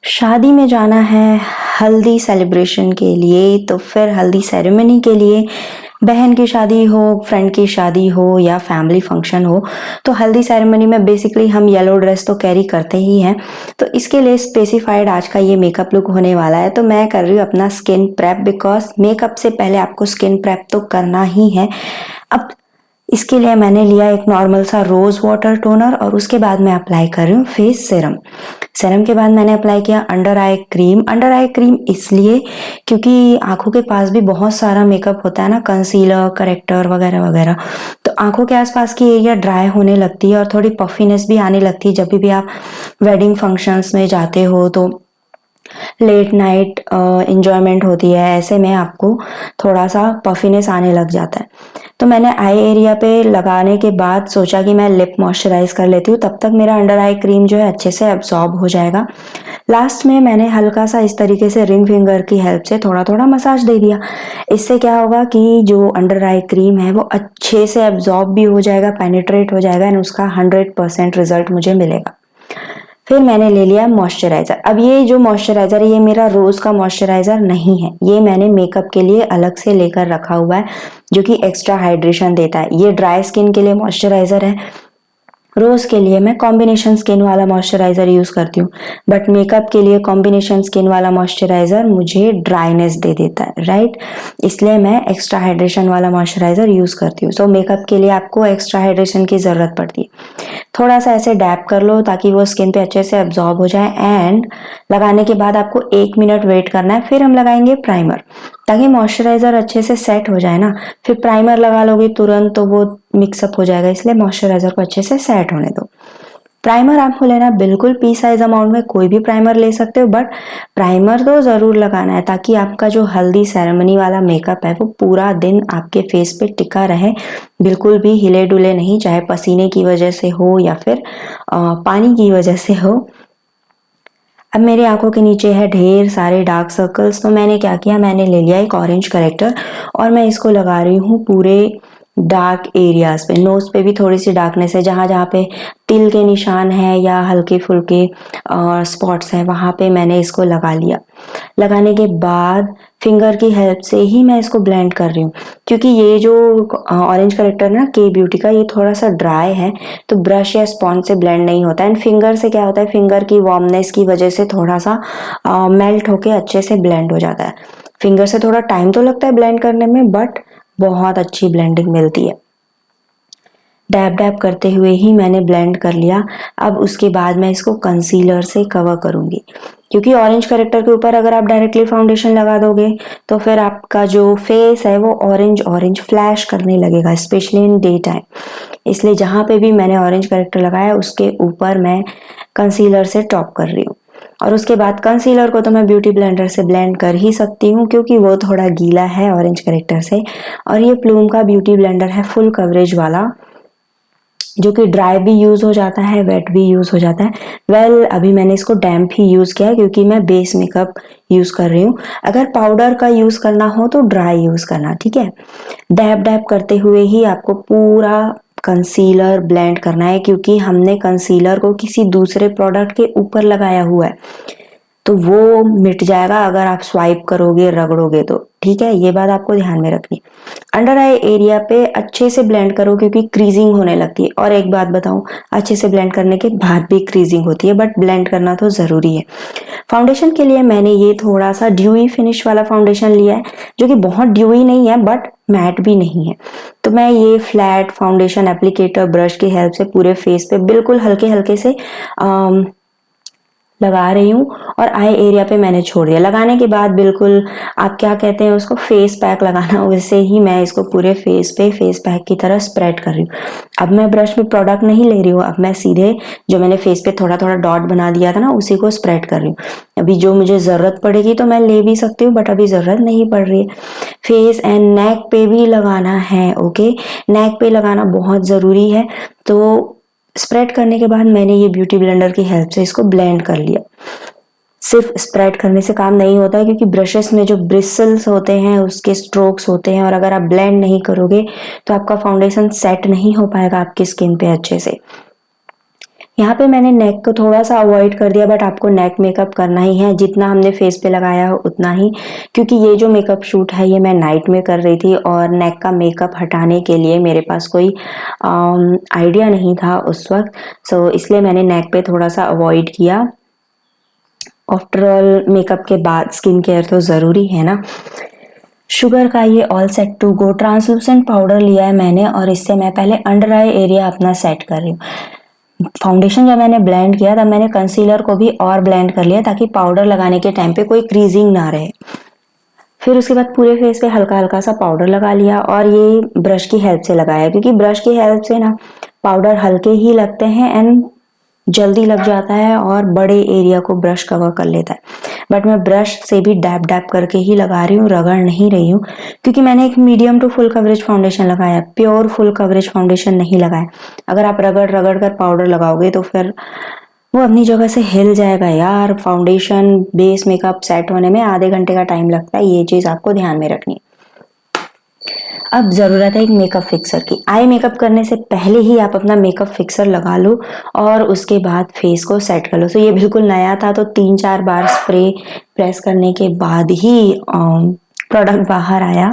शादी में जाना है हल्दी सेलिब्रेशन के लिए, तो फिर हल्दी सेरेमनी के लिए, बहन की शादी हो, फ्रेंड की शादी हो या फैमिली फंक्शन हो, तो हल्दी सेरेमनी में बेसिकली हम येलो ड्रेस तो कैरी करते ही हैं। तो इसके लिए स्पेसिफाइड आज का ये मेकअप लुक होने वाला है। तो मैं कर रही हूँ अपना स्किन प्रेप, बिकॉज मेकअप से पहले आपको स्किन प्रेप तो करना ही है। अब इसके लिए मैंने लिया एक नॉर्मल सा रोज वाटर टोनर और उसके बाद मैं अप्लाई कर रही हूँ फेस सीरम। सीरम के बाद मैंने अप्लाई किया under eye cream. Under eye cream इसलिए क्योंकि आंखों के पास भी बहुत सारा मेकअप होता है ना, कंसीलर, करेक्टर वगैरह वगैरह, तो आंखों के आसपास की एरिया ड्राई होने लगती है और थोड़ी पफीनेस भी आने लगती है। जब भी आप वेडिंग फंक्शंस में जाते हो तो लेट नाइट इंजॉयमेंट होती है, ऐसे में आपको थोड़ा सा पफीनेस आने लग जाता है। तो मैंने आई एरिया पे लगाने के बाद सोचा कि मैं लिप मॉइस्चराइज कर लेती हूँ, तब तक मेरा अंडर आई क्रीम जो है अच्छे से एब्जॉर्ब हो जाएगा। लास्ट में मैंने हल्का सा इस तरीके से रिंग फिंगर की हेल्प से थोड़ा थोड़ा मसाज दे दिया। इससे क्या होगा कि जो अंडर आई क्रीम है वो अच्छे से एब्जॉर्ब भी हो जाएगा, पेनिट्रेट हो जाएगा एंड उसका 100% रिजल्ट मुझे मिलेगा। फिर मैंने ले लिया मॉइस्चराइजर। अब ये जो मॉइस्चराइजर है ये मेरा रोज का मॉइस्चराइजर नहीं है, ये मैंने मेकअप के लिए अलग से लेकर रखा हुआ है जो कि एक्स्ट्रा हाइड्रेशन देता है। ये ड्राई स्किन के लिए मॉइस्चराइजर है। रोज के लिए मैं कॉम्बिनेशन स्किन वाला मॉइस्चराइजर यूज करती हूँ, बट मेकअप के लिए कॉम्बिनेशन स्किन वाला मॉइस्चराइजर मुझे ड्राइनेस दे देता है, राइट। इसलिए मैं एक्स्ट्रा हाइड्रेशन वाला मॉइस्चराइजर यूज करती हूँ। सो मेकअप के लिए आपको एक्स्ट्रा हाइड्रेशन की जरूरत पड़ती है। थोड़ा सा ऐसे डैप कर लो ताकि वो स्किन पे अच्छे से एब्जॉर्ब हो जाए एंड लगाने के बाद आपको 1 मिनट वेट करना है। फिर हम लगाएंगे प्राइमर, ताकि मॉइस्चराइजर अच्छे से सेट हो जाए ना। फिर प्राइमर लगा लोगे तुरंत तो वो मिक्सअप हो जाएगा, इसलिए मॉइस्चराइजर को अच्छे से सेट होने दो। प्राइमर आपको लेना बिल्कुल पी साइज अमाउंट में, कोई भी प्राइमर ले सकते हो, बट प्राइमर तो जरूर लगाना है ताकि आपका जो हल्दी सेरेमनी वाला मेकअप है वो पूरा दिन आपके फेस पे टिका रहे, बिल्कुल भी हिले डुले नहीं, चाहे पसीने की वजह से हो या फिर पानी की वजह से हो। अब मेरी आंखों के नीचे है ढेर सारे डार्क सर्कल्स, तो मैंने क्या किया, मैंने ले लिया एक ऑरेंज करेक्टर और मैं इसको लगा रही हूँ पूरे डार्क एरियाज पे। नोज पे भी थोड़ी सी डार्कनेस है, जहाँ जहाँ पे तिल के निशान है या हल्के फुल्के स्पॉट्स हैं वहां पे मैंने इसको लगा लिया। लगाने के बाद फिंगर की हेल्प से ही मैं इसको ब्लेंड कर रही हूँ, क्योंकि ये जो ऑरेंज करेक्टर ना के ब्यूटी का, ये थोड़ा सा ड्राई है तो ब्रश या स्पॉन्ज से ब्लेंड नहीं होता है। एंड फिंगर से क्या होता है, फिंगर की वार्मनेस की वजह से थोड़ा सा मेल्ट होके अच्छे से ब्लेंड हो जाता है। फिंगर से थोड़ा टाइम तो लगता है ब्लेंड करने में, बट बहुत अच्छी ब्लेंडिंग मिलती है। डैब डैब करते हुए ही मैंने ब्लेंड कर लिया। अब उसके बाद मैं इसको कंसीलर से कवर करूंगी, क्योंकि ऑरेंज करेक्टर के ऊपर अगर आप डायरेक्टली फाउंडेशन लगा दोगे तो फिर आपका जो फेस है वो ऑरेंज ऑरेंज फ्लैश करने लगेगा, स्पेशली इन डे टाइम। इसलिए जहां पे भी मैंने ऑरेंज करेक्टर लगाया उसके ऊपर मैं कंसीलर से टॉप कर रही हूँ। और उसके बाद कंसीलर को तो मैं ब्यूटी ब्लेंडर से ब्लेंड कर ही सकती हूँ, क्योंकि वो थोड़ा गीला है ऑरेंज करेक्टर से। और ये प्लूम का ब्यूटी ब्लेंडर है फुल कवरेज वाला, जो कि ड्राई भी यूज हो जाता है, वेट भी यूज हो जाता है। अभी मैंने इसको डैम्प ही यूज किया है क्योंकि मैं बेस मेकअप यूज कर रही हूँ। अगर पाउडर का यूज करना हो तो ड्राई यूज करना, ठीक है। डैब डैब करते हुए ही आपको पूरा कंसीलर ब्लेंड करना है, क्योंकि हमने कंसीलर को किसी दूसरे प्रोडक्ट के ऊपर लगाया हुआ है, तो वो मिट जाएगा अगर आप स्वाइप करोगे, रगड़ोगे तो, ठीक है। ये बात आपको ध्यान में रखनी। अंडर आई एरिया पे अच्छे से ब्लेंड करो क्योंकि क्रीजिंग होने लगती है। और एक बात बताऊं, अच्छे से ब्लेंड करने के बाद भी क्रीजिंग होती है, बट ब्लेंड करना तो जरूरी है। फाउंडेशन के लिए मैंने ये थोड़ा सा ड्यूई फिनिश वाला फाउंडेशन लिया है, जो कि बहुत ड्यूई नहीं है बट मैट भी नहीं है। तो मैं ये फ्लैट फाउंडेशन एप्लीकेटर ब्रश की हेल्प से पूरे फेस पे बिल्कुल हल्के हल्के से लगा रही हूँ और आई एरिया पे मैंने छोड़ दिया। लगाने के बाद बिल्कुल आप क्या कहते हैं उसको, फेस पैक लगाना, वैसे ही मैं इसको पूरे फेस पे फेस पैक की तरह स्प्रेड कर रही हूँ। अब मैं ब्रश में प्रोडक्ट नहीं ले रही हूँ, अब मैं सीधे जो मैंने फेस पे थोड़ा थोड़ा डॉट बना दिया था ना उसी को स्प्रेड कर रही हूँ। अभी जो मुझे जरूरत पड़ेगी तो मैं ले भी सकती हूँ, बट अभी जरूरत नहीं पड़ रही है। फेस एंड नेक पे भी लगाना है, ओके। नेक पे लगाना बहुत जरूरी है। तो स्प्रेड करने के बाद मैंने ये ब्यूटी ब्लेंडर की हेल्प से इसको ब्लेंड कर लिया। सिर्फ स्प्रेड करने से काम नहीं होता है, क्योंकि ब्रशेस में जो ब्रिसल्स होते हैं उसके स्ट्रोक्स होते हैं, और अगर आप ब्लेंड नहीं करोगे तो आपका फाउंडेशन सेट नहीं हो पाएगा आपकी स्किन पे अच्छे से। यहाँ पे मैंने नेक को थोड़ा सा अवॉइड कर दिया, बट आपको नेक मेकअप करना ही है, जितना हमने फेस पे लगाया हो उतना ही, क्योंकि ये जो मेकअप शूट है ये मैं नाइट में कर रही थी और नेक का मेकअप हटाने के लिए मेरे पास कोई आइडिया नहीं था उस वक्त। सो इसलिए मैंने नेक पे थोड़ा सा अवॉइड किया। आफ्टर ऑल मेकअप के बाद स्किन केयर तो ज़रूरी है ना। शुगर का ये all set to go translucent powder लिया है मैंने और इससे मैं पहले अंडर आई एरिया अपना सेट कर रही हूँ। फाउंडेशन जब मैंने ब्लेंड किया तब मैंने कंसीलर को भी और ब्लेंड कर लिया ताकि पाउडर लगाने के टाइम पे कोई क्रीजिंग ना रहे। फिर उसके बाद पूरे फेस पे हल्का हल्का सा पाउडर लगा लिया और ये ब्रश की हेल्प से लगाया, क्योंकि ब्रश की हेल्प से ना पाउडर हल्के ही लगते हैं एंड जल्दी लग जाता है और बड़े एरिया को ब्रश कवर कर लेता है। बट मैं ब्रश से भी डैप डैप करके ही लगा रही हूँ, रगड़ नहीं रही हूँ, क्योंकि मैंने एक medium to full coverage foundation लगाया, प्योर फुल कवरेज फाउंडेशन नहीं लगाया। अगर आप रगड़ रगड़ कर पाउडर लगाओगे तो फिर वो अपनी जगह से हिल जाएगा यार। फाउंडेशन बेस मेकअप सेट होने में आधे घंटे का टाइम लगता है, ये चीज आपको ध्यान में रखनी है। अब जरूरत है एक मेकअप फिक्सर की। आई मेकअप करने से पहले ही आप अपना मेकअप फिक्सर लगा लो और उसके बाद फेस को सेट कर लो। तो ये बिल्कुल नया था, तो 3-4 बार स्प्रे प्रेस करने के बाद ही प्रोडक्ट बाहर आया।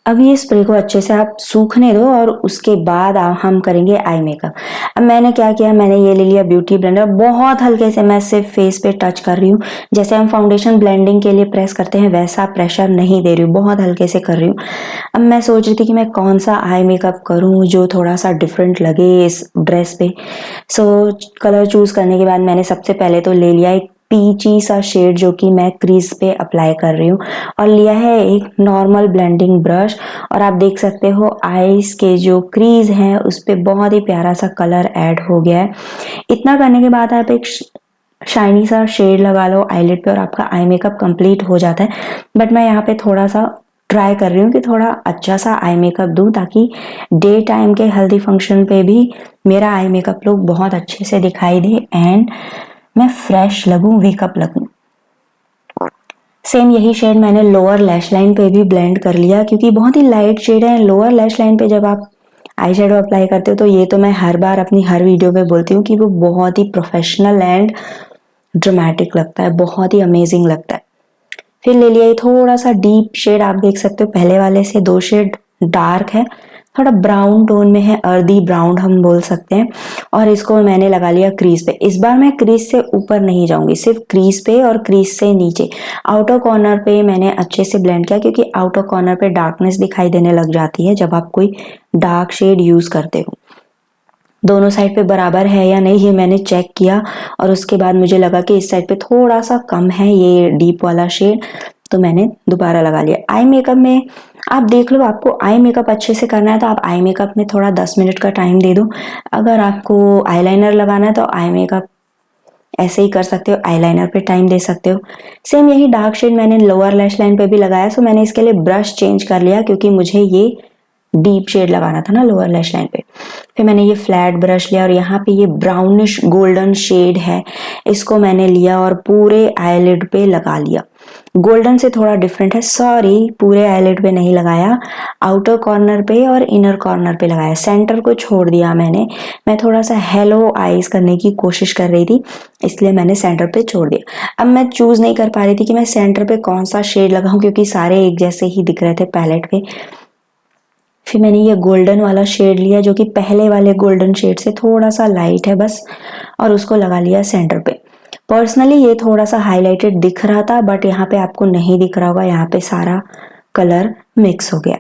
अब ये स्प्रे को अच्छे से आप सूखने दो और उसके बाद हम करेंगे आई मेकअप। अब मैंने क्या किया, मैंने ये ले लिया ब्यूटी ब्लेंडर, बहुत हल्के से मैं सिर्फ फेस पे टच कर रही हूँ। जैसे हम फाउंडेशन ब्लेंडिंग के लिए प्रेस करते हैं वैसा प्रेशर नहीं दे रही हूँ, बहुत हल्के से कर रही हूँ। अब मैं सोच रही थी कि मैं कौन सा आई मेकअप करूँ जो थोड़ा सा डिफरेंट लगे इस ड्रेस पे। सो कलर चूज करने के बाद मैंने सबसे पहले तो ले लिया एक पीची सा शेड जो कि मैं क्रीज पे अप्लाई कर रही हूँ, और लिया है एक नॉर्मल ब्लेंडिंग ब्रश। और आप देख सकते हो आईज के जो क्रीज हैं उस पे बहुत ही प्यारा सा कलर ऐड हो गया है। इतना करने के बाद आप एक शाइनी सा शेड लगा लो आईलिड पे और आपका आई मेकअप कंप्लीट हो जाता है। बट मैं यहाँ पे थोड़ा सा ट्राई कर रही हूँ कि थोड़ा अच्छा सा आई मेकअप दूं ताकि डे टाइम के हल्दी फंक्शन पे भी मेरा आई मेकअप लुक बहुत अच्छे से दिखाई दे एंड मैं फ्रेश लगूं, वेकअप लगूं। सेम यही शेड मैंने लोअर लैश लाइन पे भी ब्लेंड कर लिया, क्योंकि बहुत ही लाइट शेड है। लोअर लैश लाइन पे जब आप आई शेडो अप्लाई करते हो तो ये तो मैं हर बार अपनी हर वीडियो पे बोलती हूँ कि वो बहुत ही प्रोफेशनल एंड ड्रामेटिक लगता है, बहुत ही अमेजिंग लगता है। फिर ले लिया ये थोड़ा सा डीप शेड, आप देख सकते हो पहले वाले से 2 शेड डार्क है, थोड़ा ब्राउन टोन में है, अर्दी ब्राउन हम बोल सकते हैं। और इसको मैंने लगा लिया क्रीज पे। इस बार मैं क्रीज से ऊपर नहीं जाऊंगी, सिर्फ क्रीज पे और क्रीज से नीचे आउटर कॉर्नर पे मैंने अच्छे से ब्लेंड किया, क्योंकि आउटर कॉर्नर पे डार्कनेस दिखाई देने लग जाती है जब आप कोई डार्क शेड यूज करते हो। दोनों साइड पे बराबर है या नहीं ये मैंने चेक किया और उसके बाद मुझे लगा कि इस साइड पे थोड़ा सा कम है ये डीप वाला शेड, तो मैंने दोबारा लगा लिया। आई मेकअप में आप देख लो, आपको आई मेकअप अच्छे से करना है तो आप आई मेकअप में थोड़ा 10 मिनट का टाइम दे दो। अगर आपको आईलाइनर लगाना है तो आई मेकअप ऐसे ही कर सकते हो, आईलाइनर पे टाइम दे सकते हो। सेम यही डार्क शेड मैंने लोअर लैश लाइन पे भी लगाया, सो मैंने इसके लिए ब्रश चेंज कर लिया क्योंकि मुझे ये डीप शेड लगाना था ना लोअर लैश लाइन पे। फिर मैंने ये फ्लैट ब्रश लिया और यहाँ पे ये ब्राउनिश गोल्डन शेड है, इसको मैंने लिया और पूरे आईलिड पे लगा लिया। गोल्डन से थोड़ा डिफरेंट है, सॉरी पूरे आईलिड पे नहीं लगाया, आउटर कॉर्नर पे और इनर कॉर्नर पे लगाया, सेंटर को छोड़ दिया मैंने। मैं थोड़ा सा हेलो आईज करने की कोशिश कर रही थी इसलिए मैंने सेंटर पे छोड़ दिया। अब मैं चूज नहीं कर पा रही थी कि मैं सेंटर पे कौन सा शेड लगाऊं, क्योंकि सारे एक जैसे ही दिख रहे थे पैलेट पे। फिर मैंने ये गोल्डन वाला शेड लिया जो कि पहले वाले गोल्डन शेड से थोड़ा सा लाइट है बस, और उसको लगा लिया सेंटर पे। पर्सनली ये थोड़ा सा हाईलाइटेड दिख रहा था बट यहाँ पे आपको नहीं दिख रहा होगा, यहाँ पे सारा कलर मिक्स हो गया।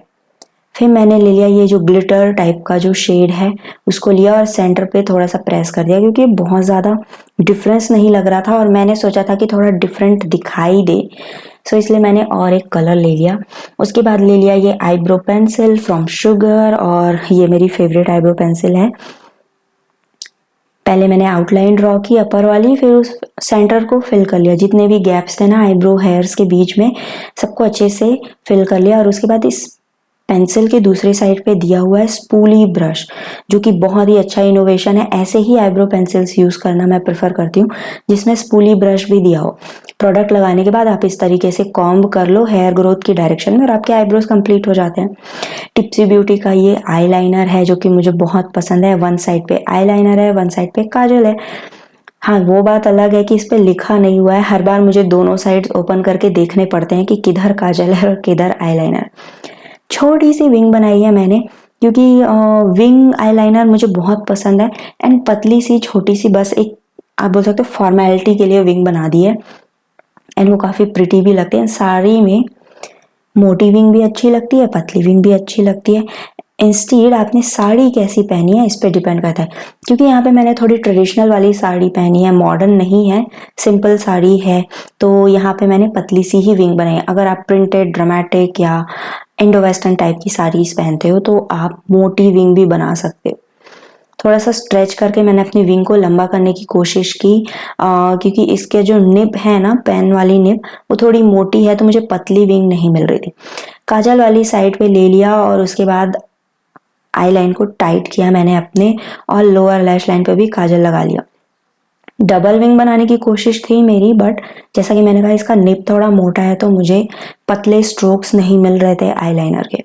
फिर मैंने ले लिया ये जो ग्लिटर टाइप का जो शेड है उसको लिया और सेंटर पे थोड़ा सा प्रेस कर दिया, क्योंकि बहुत ज़्यादा डिफरेंस नहीं लग रहा था और मैंने सोचा था कि थोड़ा डिफरेंट दिखाई दे, सो इसलिए मैंने और एक कलर ले लिया। उसके बाद ले लिया ये आईब्रो पेंसिल फ्रॉम शुगर, और ये मेरी फेवरेट आईब्रो पेंसिल है। पहले मैंने आउटलाइन ड्रॉ की अपर वाली, फिर उस सेंटर को फिल कर लिया, जितने भी गैप्स थे ना आईब्रो हेयर्स के बीच में सबको अच्छे से फिल कर लिया। और उसके बाद इस पेंसिल के दूसरे साइड पे दिया हुआ है स्पूली ब्रश, जो कि बहुत ही अच्छा इनोवेशन है। ऐसे ही आईब्रो पेंसिल्स यूज़ करना मैं प्रेफर करती हूँ जिसमें स्पूली ब्रश भी दिया हो। प्रोडक्ट लगाने के बाद आप इस तरीके से कॉम्ब कर लो हेयर ग्रोथ की डायरेक्शन में और आपके आईब्रोज कंप्लीट हो जाते हैं। टिप्सी ब्यूटी का ये आईलाइनर है जो कि मुझे बहुत पसंद है। वन साइड पे आईलाइनर है, वन साइड पे काजल है। हाँ, वो बात अलग है कि इस पे लिखा नहीं हुआ है। हर बार मुझे दोनों साइड्स ओपन करके देखने पड़ते हैं कि किधर काजल है और किधर आईलाइनर। छोटी सी विंग बनाई है मैंने क्योंकि विंग आईलाइनर मुझे बहुत पसंद है एंड पतली सी छोटी सी, बस एक आप बोल सकते हो फॉर्मेलिटी के लिए विंग बना दी है एंड वो काफ़ी प्रिटी भी लगते हैं। साड़ी में मोटी विंग भी अच्छी लगती है, पतली विंग भी अच्छी लगती है। इंस्टीड आपने साड़ी कैसी पहनी है इस पे डिपेंड करता है, क्योंकि यहाँ पे मैंने थोड़ी ट्रेडिशनल वाली साड़ी पहनी है, मॉडर्न नहीं है, सिंपल साड़ी है, तो यहाँ पे मैंने पतली सी ही विंग बनाई है। अगर आप प्रिंटेड ड्रामेटिक या इंडो वेस्टर्न टाइप की साड़ीज पहनते हो तो आप मोटी विंग भी बना सकते हो। थोड़ा सा स्ट्रेच करके मैंने अपनी विंग को लंबा करने की कोशिश की, क्योंकि इसके जो निब है ना, पेन वाली निब, वो थोड़ी मोटी है तो मुझे पतली विंग नहीं मिल रही थी। काजल वाली साइड पे ले लिया और उसके बाद आई लाइन को टाइट किया मैंने अपने और लोअर लैश लाइन पे भी काजल लगा लिया। डबल विंग बनाने की कोशिश थी मेरी, बट जैसा कि मैंने कहा इसका निब थोड़ा मोटा है तो मुझे पतले स्ट्रोक्स नहीं मिल रहे थे आईलाइनर के।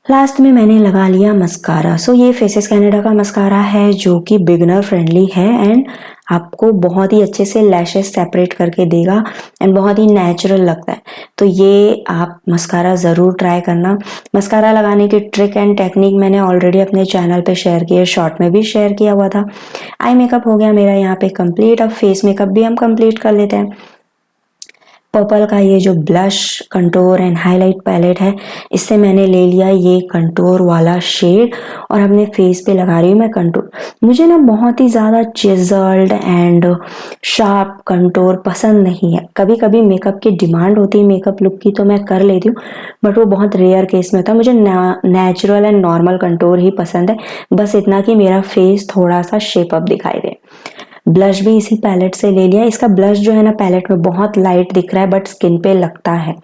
लास्ट में मैंने लगा लिया मस्कारा। सो ये फेसेस कनाडा का मस्कारा है जो कि बिगनर फ्रेंडली है एंड आपको बहुत ही अच्छे से लैशेस सेपरेट करके देगा एंड बहुत ही नेचुरल लगता है। तो ये आप मस्कारा ज़रूर ट्राई करना। मस्कारा लगाने की ट्रिक एंड टेक्निक मैंने ऑलरेडी अपने चैनल पे शेयर की है, शॉर्ट में भी शेयर किया हुआ था। आई मेकअप हो गया मेरा यहाँ पे कंप्लीट। अब फेस मेकअप भी हम कंप्लीट कर लेते हैं। पर्पल का ये जो blush contour and highlight palette है, इससे मैंने ले लिया ये कंटूर वाला शेड और अपने फेस पे लगा रही हूँ मैं कंटूर। मुझे ना बहुत ही ज़्यादा चिजल्ड एंड शार्प कंटूर पसंद नहीं है। कभी कभी मेकअप की डिमांड होती है मेकअप लुक की तो मैं कर लेती हूँ, बट वो बहुत रेयर केस में होता है। मुझे नेचुरल एंड नॉर्मल कंटूर ही पसंद है, बस इतना कि मेरा फेस थोड़ा सा शेप अप दिखाई दे। ब्लश भी इसी पैलेट से ले लिया। इसका ब्लश जो है ना पैलेट में बहुत लाइट दिख रहा है बट स्किन पे लगता है।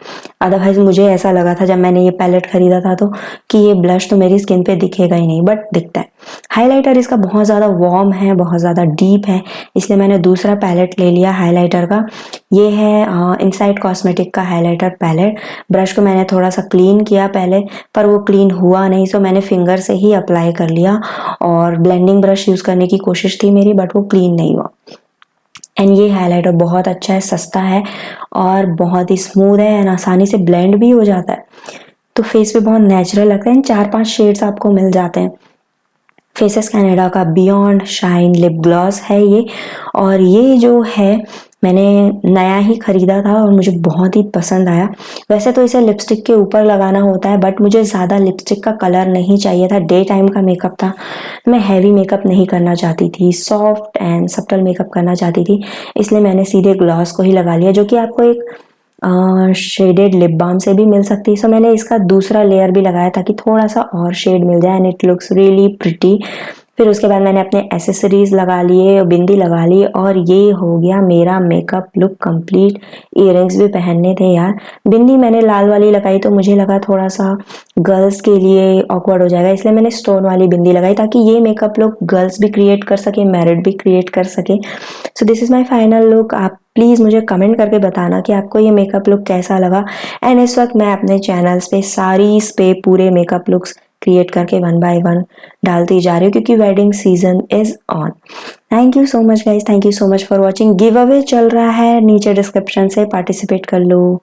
अदरवाइज मुझे ऐसा लगा था जब मैंने ये पैलेट खरीदा था तो कि ये ब्लश तो मेरी स्किन पे दिखेगा ही नहीं, बट दिखता है। हाइलाइटर इसका बहुत ज़्यादा वार्म है, बहुत ज़्यादा डीप है, इसलिए मैंने दूसरा पैलेट ले लिया हाइलाइटर का। ये है इनसाइड कॉस्मेटिक का हाइलाइटर पैलेट। ब्रश को मैंने थोड़ा सा क्लीन किया पहले, पर वो क्लीन हुआ नहीं, सो मैंने फिंगर से ही अप्लाई कर लिया और ब्लेंडिंग ब्रश यूज़ करने की कोशिश थी मेरी, बट वो क्लीन नहीं हुआ। एंड ये हाइलाइटर बहुत अच्छा है, सस्ता है और बहुत ही स्मूथ है एंड आसानी से ब्लेंड भी हो जाता है, तो फेस पे बहुत नेचुरल लगता है। 4-5 शेड्स आपको मिल जाते हैं। फेसेस कनाडा का बियॉन्ड शाइन लिप ग्लॉस है ये, और ये जो है मैंने नया ही खरीदा था और मुझे बहुत ही पसंद आया। वैसे तो इसे लिपस्टिक के ऊपर लगाना होता है, बट मुझे ज़्यादा लिपस्टिक का कलर नहीं चाहिए था, डे टाइम का मेकअप था, मैं हैवी मेकअप नहीं करना चाहती थी, सॉफ्ट एंड सटल मेकअप करना चाहती थी, इसलिए मैंने सीधे ग्लॉस को ही लगा लिया, जो कि आपको एक शेडेड लिप बाम से भी मिल सकती है। सो मैंने इसका दूसरा लेयर भी लगाया ताकि थोड़ा सा और शेड मिल जाए and it looks really pretty. फिर उसके बाद मैंने अपने एसेसरीज लगा लिए, बिंदी लगा ली और ये हो गया मेरा मेकअप लुक कंप्लीट। इयररिंग्स भी पहनने थे यार। बिंदी मैंने लाल वाली लगाई तो मुझे लगा थोड़ा सा गर्ल्स के लिए ऑकवर्ड हो जाएगा, इसलिए मैंने स्टोन वाली बिंदी लगाई ताकि ये मेकअप लुक गर्ल्स भी क्रिएट कर सके, मैरिड भी क्रिएट कर सके। So this is my final look. आप प्लीज़ मुझे कमेंट करके बताना कि आपको ये मेकअप लुक कैसा लगा। एंड इस वक्त मैं अपने चैनल्स पे सारीज पे पूरे मेकअप लुक्स क्रिएट करके 1 बाय 1 डालती जा रही हूँ क्योंकि wedding season is on. Thank you so much guys, thank you so much for watching. Give away चल रहा है, नीचे डिस्क्रिप्शन से पार्टिसिपेट कर लो।